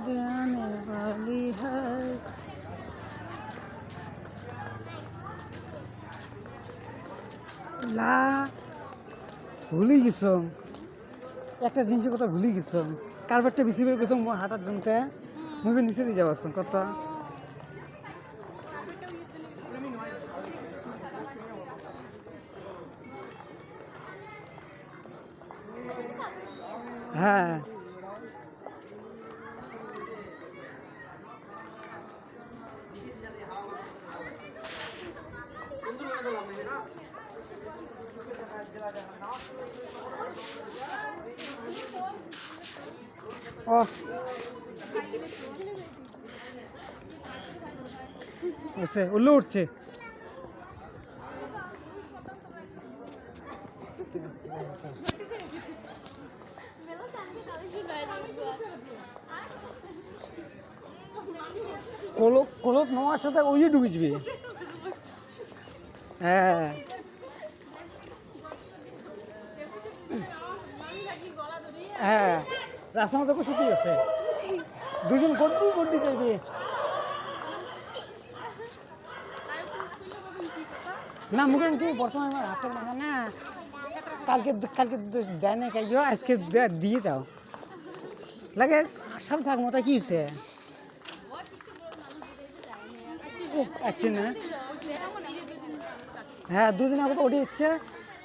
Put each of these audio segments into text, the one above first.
गाने वाली है লা ভুলে গেছ একটা জিনিসের কথা ভুলে গেছ কার্পেটটা বেশি বের গেছ হাঁটার জন্য মুভি নিচে দিয়ে যাবার কত হ্যাঁ ও উল্লু উঠছে কলক নেওয়ার সাথে ওই ডুবে যাবে হ্যাঁ হ্যাঁ রাস্তার মধ্যে ছুটি আছে দুজন গড্ডি চাইবে না মুখে কি বর্তমানে আমার হাতের মানে না কালকে দেয় না কাইও আজকে দিয়ে যাও লাগে সাথে থাকবো ওটা কি হচ্ছে আচ্ছা না হ্যাঁ দুদিন আগে তো ওটি দিচ্ছে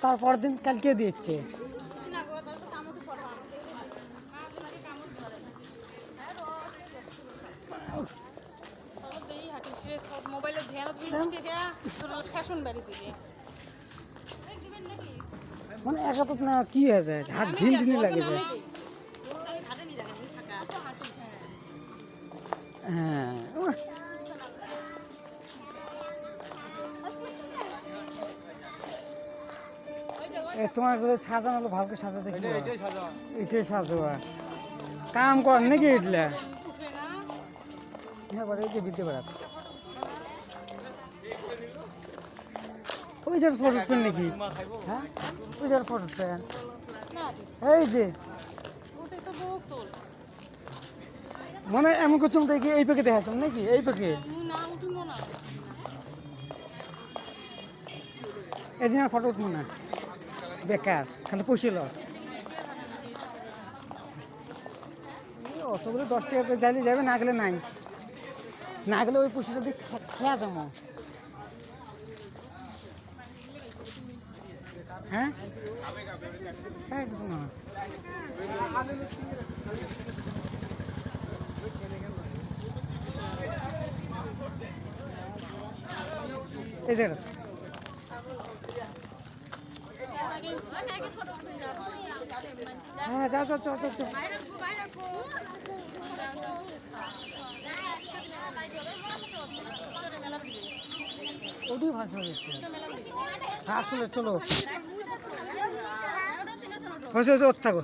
তারপর দিন কালকে দিচ্ছে মানে একাত্তর না কি হয়ে যায় হাত ঝিনঝিনি লাগে যায় হ্যাঁ তোমার সাজানো ভালো করে সাজাতে এটাই সাজোয়া কাম কর নাকি এটলে হ্যাঁ এই দিতে পার ওই যার ফটো পেন নাকি হ্যাঁ ওই যার ফটো পেন এই যে মানে এমন করছো দেখি এই প্যাকে দেখাচ্ছ নাকি এই প্যাকে এদিন আর ফটো উঠবো না বেকার খালি পয়সা লস অতগুলো 10 টাকা যাইলে যাবে না গেলে নাই না গেলে ওই পয়সাটা দিয়ে খেয়া যাবো হ্যাঁ হ্যাঁ কিছু না এই যে হ্যাঁ যাও যাও যাও যাও ওটাই ভাষা হয়েছে আসলে চলো হয়েছে হয়েছে ওর থাকো